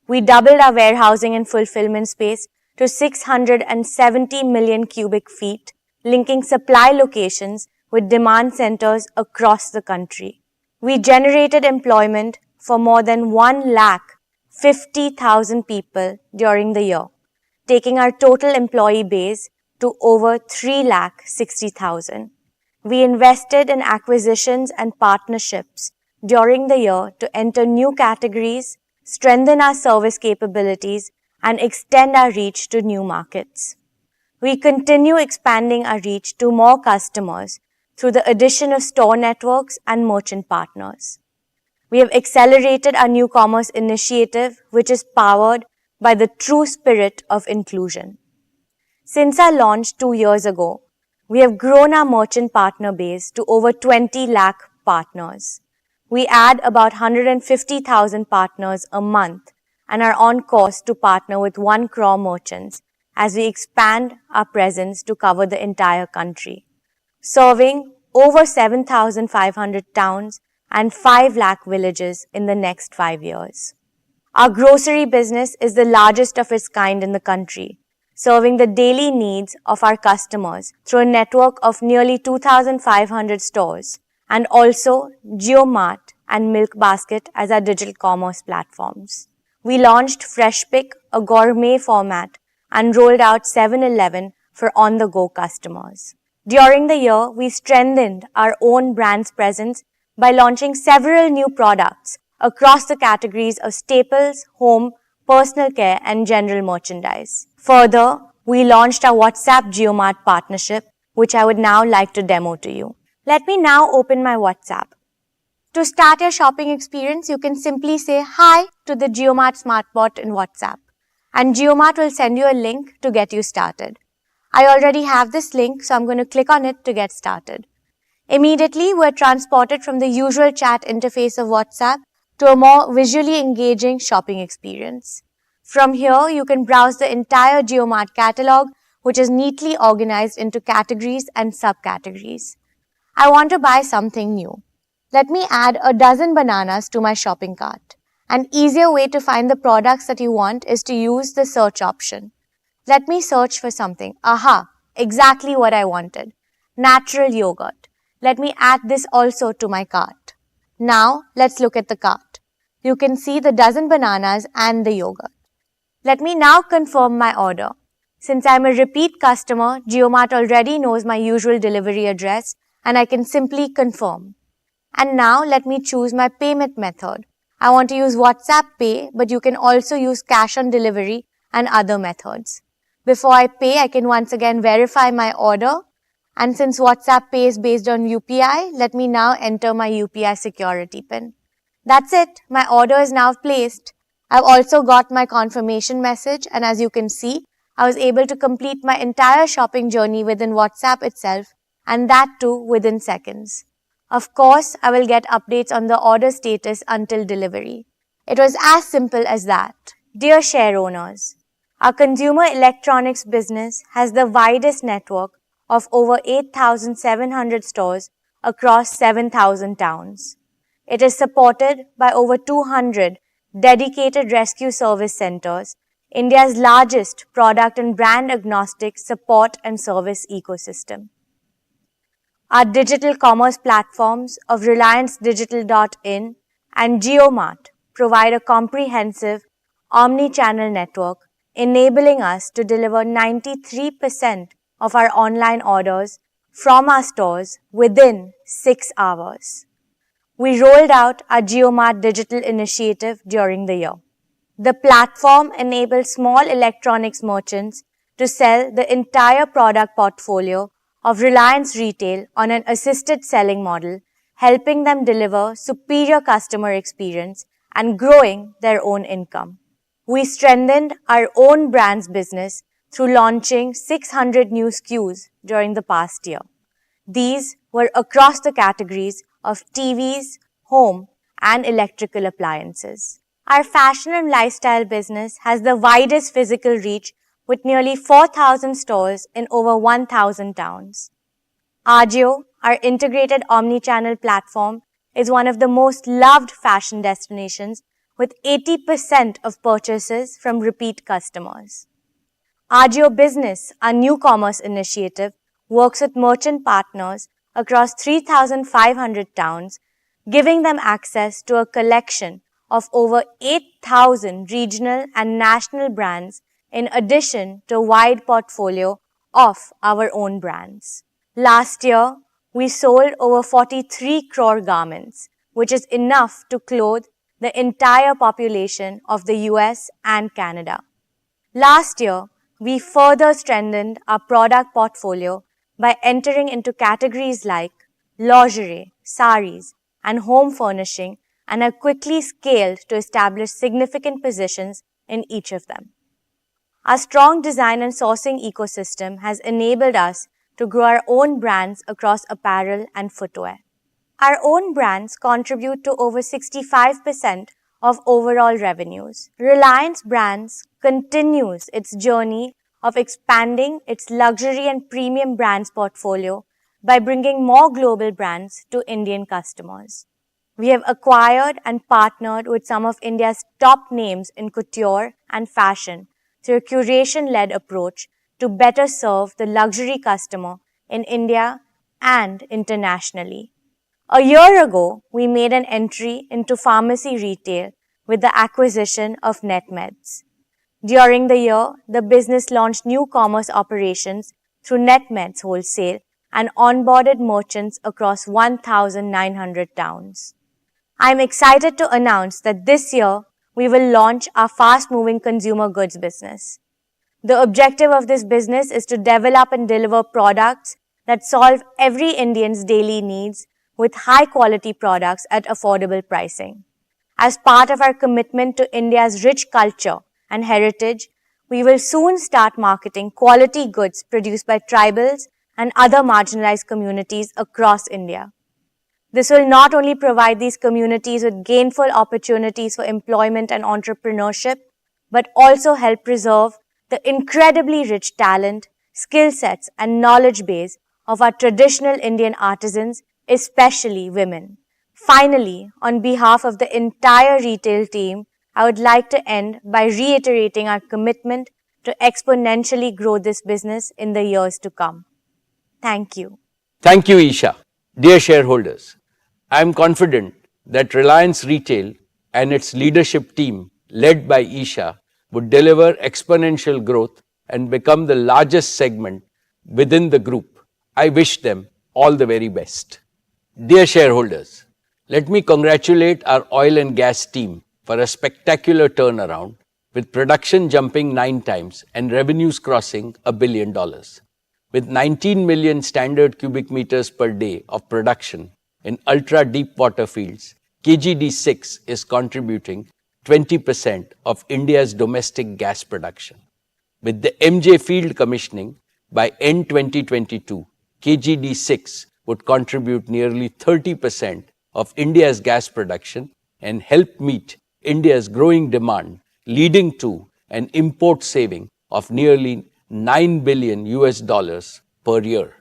We doubled our warehousing and fulfillment space to 670 million cubic feet, linking supply locations with demand centers across the country. We generated employment for more than 1,50,000 people during the year, taking our total employee base to over 3,60,000. We invested in acquisitions and partnerships during the year to enter new categories, strengthen our service capabilities, and extend our reach to new markets. We continue expanding our reach to more customers through the addition of store networks and merchant partners. We have accelerated our new commerce initiative, which is powered by the true spirit of inclusion. Since our launch 2 years ago, We have grown our merchant partner base to over 20 lakh partners. We add about 150,000 partners a month and are on course to partner with 1 crore merchants as we expand our presence to cover the entire country, serving over 7,500 towns and 5 lakh villages in the next 5 years. Our grocery business is the largest of its kind in the country, serving the daily needs of our customers through a network of nearly 2,500 stores, and also Geomart and Milk Basket as our digital commerce platforms. We launched Fresh Pick, a gourmet format, and rolled out 7-Eleven for on-the-go customers. During the year, we strengthened our own brand's presence by launching several new products across the categories of staples, home, personal care, and general merchandise. Further, we launched our WhatsApp Geomart partnership, which I would now like to demo to you. Let me now open my WhatsApp. To start your shopping experience, you can simply say hi to the Geomart smartbot in WhatsApp, and Geomart will send you a link to get you started. I already have this link, so I'm going to click on it to get started. Immediately, we're transported from the usual chat interface of WhatsApp to a more visually engaging shopping experience. From here, you can browse the entire Geomart catalog, which is neatly organized into categories and subcategories. I want to buy something new. Let me add a dozen bananas to my shopping cart. An easier way to find the products that you want is to use the search option. Let me search for something. Aha! Exactly what I wanted. Natural yogurt. Let me add this also to my cart. Now, let's look at the cart. You can see the dozen bananas and the yogurt. Let me now confirm my order. Since I'm a repeat customer, Geomart already knows my usual delivery address and I can simply confirm. And now let me choose my payment method. I want to use WhatsApp Pay, but you can also use cash on delivery and other methods. Before I pay, I can once again verify my order. And since WhatsApp Pay is based on UPI, let me now enter my UPI security PIN. That's it. My order is now placed. I've also got my confirmation message, and as you can see, I was able to complete my entire shopping journey within WhatsApp itself, and that too within seconds. Of course, I will get updates on the order status until delivery. It was as simple as that. Dear share owners, our consumer electronics business has the widest network of over 8,700 stores across 7,000 towns. It is supported by over 200 dedicated rescue service centers, India's largest product and brand agnostic support and service ecosystem. Our digital commerce platforms of Reliance Digital.in and Geomart provide a comprehensive omni-channel network, enabling us to deliver 93% of our online orders from our stores within 6 hours. We rolled out our Geomart digital initiative during the year. The platform enables small electronics merchants to sell the entire product portfolio of Reliance Retail on an assisted selling model, helping them deliver superior customer experience and growing their own income. We strengthened our own brands business through launching 600 new SKUs during the past year. These were across the categories of TVs, home, and electrical appliances. Our fashion and lifestyle business has the widest physical reach with nearly 4,000 stores in over 1,000 towns. Jio, our integrated omni-channel platform, is one of the most loved fashion destinations with 80% of purchases from repeat customers. Jio Business, our new commerce initiative, works with merchant partners across 3,500 towns, giving them access to a collection of over 8,000 regional and national brands in addition to a wide portfolio of our own brands. Last year, we sold over 43 crore garments, which is enough to clothe the entire population of the US and Canada. Last year, we further strengthened our product portfolio by entering into categories like lingerie, saris, and home furnishing, and have quickly scaled to establish significant positions in each of them. Our strong design and sourcing ecosystem has enabled us to grow our own brands across apparel and footwear. Our own brands contribute to over 65% of overall revenues. Reliance Brands continues its journey of expanding its luxury and premium brands portfolio by bringing more global brands to Indian customers. We have acquired and partnered with some of India's top names in couture and fashion through a curation-led approach to better serve the luxury customer in India and internationally. A year ago, we made an entry into pharmacy retail with the acquisition of NetMeds. During the year, the business launched new commerce operations through NetMeds Wholesale and onboarded merchants across 1,900 towns. I'm excited to announce that this year, we will launch our fast-moving consumer goods business. The objective of this business is to develop and deliver products that solve every Indian's daily needs with high-quality products at affordable pricing. As part of our commitment to India's rich culture and heritage, we will soon start marketing quality goods produced by tribals and other marginalized communities across India. This will not only provide these communities with gainful opportunities for employment and entrepreneurship, but also help preserve the incredibly rich talent, skill sets, and knowledge base of our traditional Indian artisans, especially women. Finally, on behalf of the entire retail team, I would like to end by reiterating our commitment to exponentially grow this business in the years to come. Thank you. Thank you, Isha. Dear shareholders, I am confident that Reliance Retail and its leadership team, led by Isha, would deliver exponential growth and become the largest segment within the group. I wish them all the very best. Dear shareholders, let me congratulate our oil and gas team for a spectacular turnaround, with production jumping 9 times and revenues crossing $1 billion. With 19 million standard cubic meters per day of production in ultra-deep water fields, KGD6 is contributing 20% of India's domestic gas production. With the MJ field commissioning, by end 2022, KGD6 would contribute nearly 30% of India's gas production and help meet India's growing demand, leading to an import saving of nearly $9 billion per year.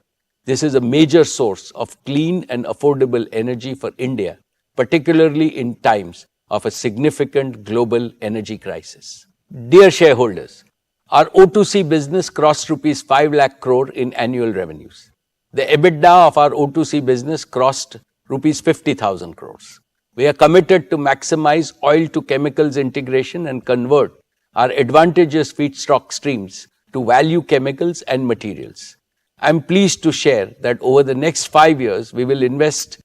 This is a major source of clean and affordable energy for India, particularly in times of a significant global energy crisis. Dear shareholders, our O2C business crossed rupees 5 lakh crore in annual revenues. The EBITDA of our O2C business crossed rupees 50,000 crores. We are committed to maximize oil to chemicals integration and convert our advantageous feedstock streams to value chemicals and materials. I am pleased to share that over the next 5 years, we will invest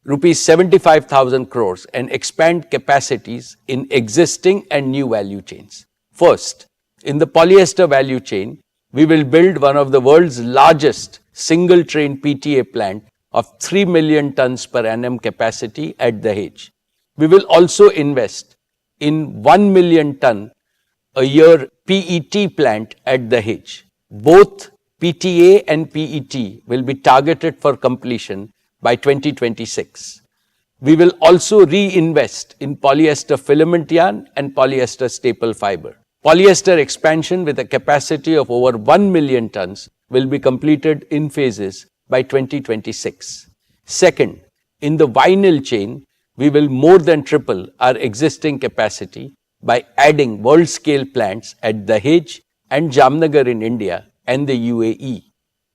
rupees 75,000 crores and expand capacities in existing and new value chains. First, in the polyester value chain, we will build one of the world's largest single-train PTA plant of 3 million tons per annum capacity at Dahej. We will also invest in 1 million ton a year PET plant at Dahej. Both PTA and PET will be targeted for completion by 2026. We will also reinvest in polyester filament yarn and polyester staple fiber. Polyester expansion with a capacity of over 1 million tons will be completed in phases by 2026. Second, in the vinyl chain, we will more than triple our existing capacity by adding world-scale plants at Dahej and Jamnagar in India and the UAE.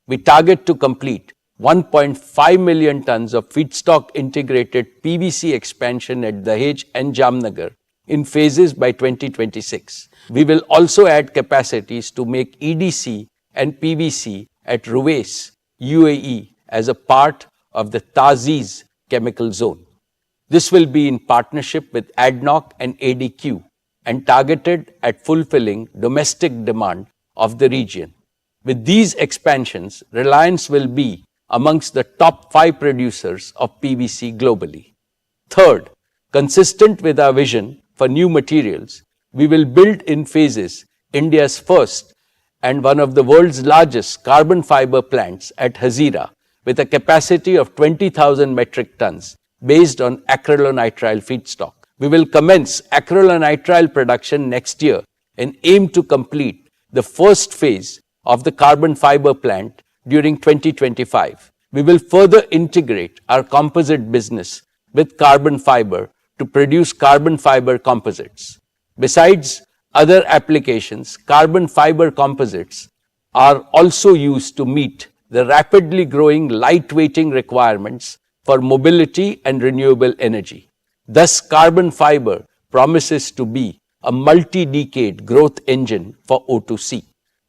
We target to complete 1.5 million tons of feedstock integrated PVC expansion at Dahej and Jamnagar in phases by 2026. We will also add capacities to make EDC and PVC at Ruwais, UAE, as a part of the Taziz chemical zone. This will be in partnership with ADNOC and ADQ and targeted at fulfilling domestic demand of the region. With these expansions, Reliance will be amongst the top 5 producers of PVC globally. Third, consistent with our vision for new materials, we will build in phases India's first and one of the world's largest carbon fiber plants at Hazira with a capacity of 20,000 metric tons based on acrylonitrile feedstock. We will commence acrylonitrile production next year and aim to complete the first phase of the carbon fiber plant during 2025. We will further integrate our composite business with carbon fiber to produce carbon fiber composites. Besides other applications, carbon fiber composites are also used to meet the rapidly growing lightweighting requirements for mobility and renewable energy. Thus, carbon fiber promises to be a multi-decade growth engine for O2C.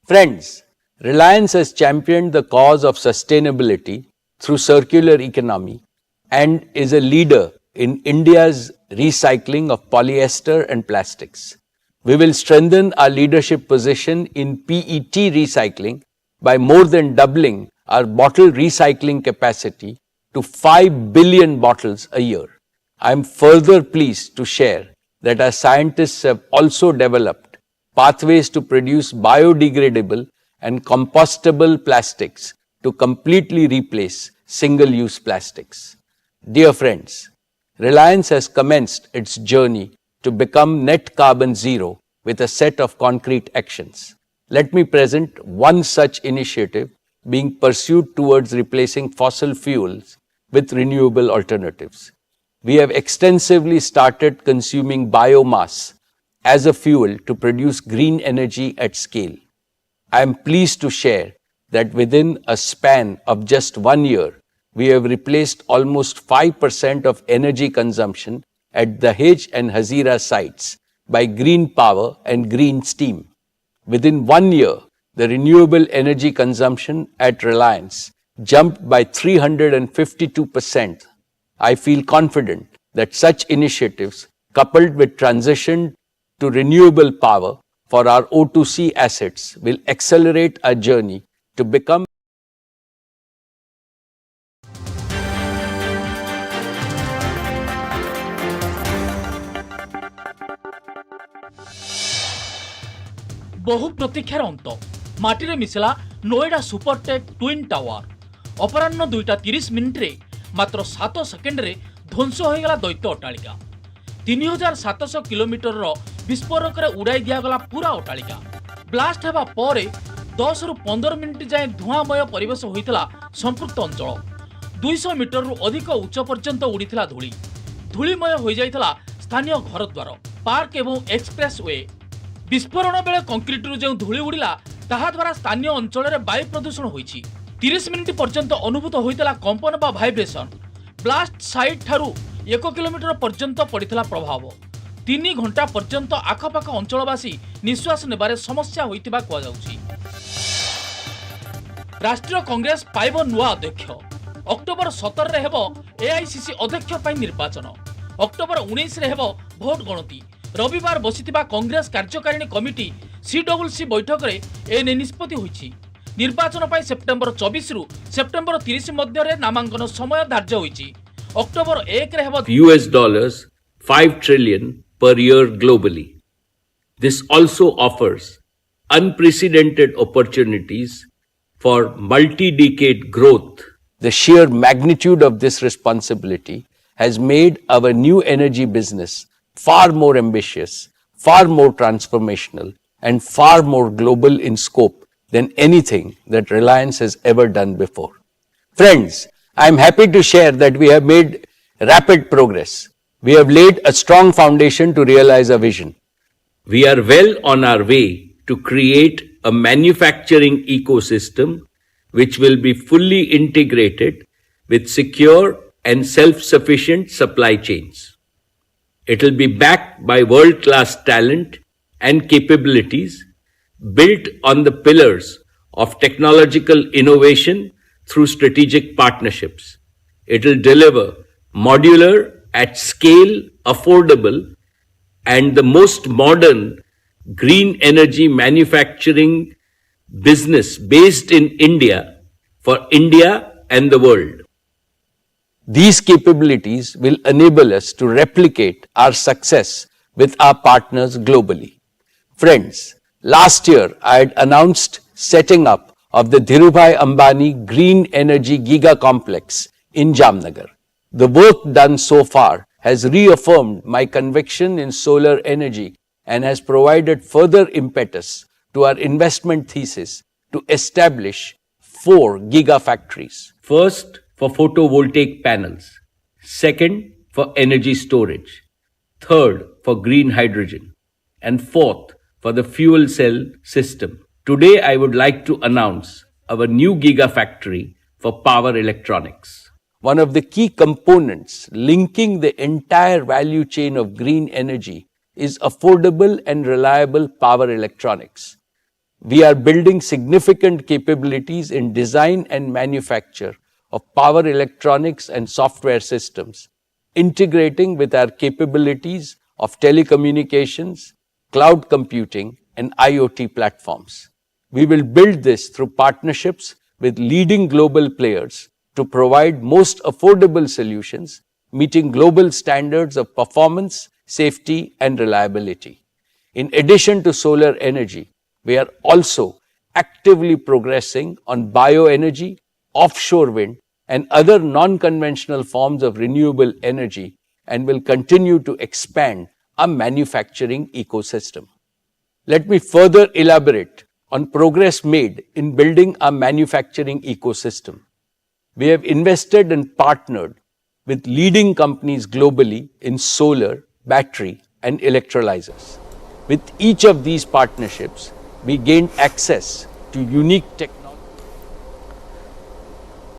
Friends, Reliance has championed the cause of sustainability through circular economy and is a leader in India's recycling of polyester and plastics. We will strengthen our leadership position in PET recycling by more than doubling our bottle recycling capacity to 5 billion bottles a year. I am further pleased to share that our scientists have also developed pathways to produce biodegradable and compostable plastics to completely replace single-use plastics. Dear friends, Reliance has commenced its journey to become net carbon zero with a set of concrete actions. Let me present one such initiative being pursued towards replacing fossil fuels with renewable alternatives. We have extensively started consuming biomass as a fuel to produce green energy at scale. I am pleased to share that within a span of just 1 year, we have replaced almost 5% of energy consumption at the Dahej and Hazira sites by green power and green steam. Within 1 year, the renewable energy consumption at Reliance jumped by 352%. I feel confident that such initiatives, coupled with transition to renewable power for our O2C assets, will accelerate our journey to become बहु प्रतीक्षार अंत माटी मिशिला Noida Supertech twin tower अपराह्न 2:30 मिनिट्रे मात्र 7 सेकेंड्रे ध्वंस हो गला दैत्य अट्टालिका 3700 kilometre विस्फोरक उड़ाई दिगला पूरा अट्टालिका ब्लास्ट होगा पर 10 रु 15 मिनिट जाए धुआंमय परिवेश होता संपृक्त अंचल 200 मीटर रु अधिक उच्च पर्यंत उड़ीला धूली धूलीमय हो जाता स्थानीय घरद्वार पार्क एवं एक्सप्रेस वे विस्फोरण बेले कंक्रीट जो धूली उड़िला ताहा द्वारा स्थानीय अंचल में वायु प्रदूषण होईछि 30 मिनिट पर्यंत अनुभूत होता कंपन बा भाइब्रेशन ब्लास्ट साइट ठारू 1 किलोमीटर पर्यंत पड़ता प्रभाव 3 घंटा पर्यंत आखपाख अंचलवासी निश्वास नेबारे समस्या होइतिबा कुआ जाउछि। राष्ट्रीय कांग्रेस पाइब नुआ अध्यक्ष अक्टोबर 17 रे हेबो एआईसीसी अध्यक्ष पई निर्वाचन अक्टोबर 19 रे हेबो भोट गणति रविवार बसिथिबा कांग्रेस कार्यकारिणी कमिटी सीडब्ल्यूसी बैठक रे एने निष्पत्ति होइछि निर्वाचन पई सेप्टेम्बर 24 रु सेप्टेम्बर 30 मध्य रे नामांकन समय धार्य होइछि अक्टोबर 1 रे हेबो $5 trillion per year globally. This also offers unprecedented opportunities for multi-decade growth. The sheer magnitude of this responsibility has made our new energy business far more ambitious, far more transformational, and far more global in scope than anything that Reliance has ever done before. Friends, I am happy to share that we have made rapid progress. We have laid a strong foundation to realize our vision. We are well on our way to create a manufacturing ecosystem which will be fully integrated with secure and self-sufficient supply chains. It will be backed by world-class talent and capabilities built on the pillars of technological innovation through strategic partnerships. It will deliver modular, at scale, affordable, and the most modern green energy manufacturing business based in India for India and the world. These capabilities will enable us to replicate our success with our partners globally. Friends, Last year, I had announced setting up of the Dhirubhai Ambani Green Energy Giga Complex in Jamnagar. The work done so far has reaffirmed my conviction in solar energy and has provided further impetus to our investment thesis to establish 4 gigafactories. First, for photovoltaic panels. Second, for energy storage. Third, for green hydrogen. And fourth, for the fuel cell system. Today, I would like to announce our new gigafactory for power electronics. One of the key components linking the entire value chain of green energy is affordable and reliable power electronics. We are building significant capabilities in design and manufacture of power electronics and software systems, integrating with our capabilities of telecommunications, cloud computing, and IoT platforms. We will build this through partnerships with leading global players to provide most affordable solutions, meeting global standards of performance, safety, and reliability. In addition to solar energy, we are also actively progressing on bioenergy, offshore wind, and other non-conventional forms of renewable energy, and will continue to expand our manufacturing ecosystem. Let me further elaborate on progress made in building our manufacturing ecosystem. We have invested and partnered with leading companies globally in solar, battery, and electrolyzers. With each of these partnerships, we gained access to unique technology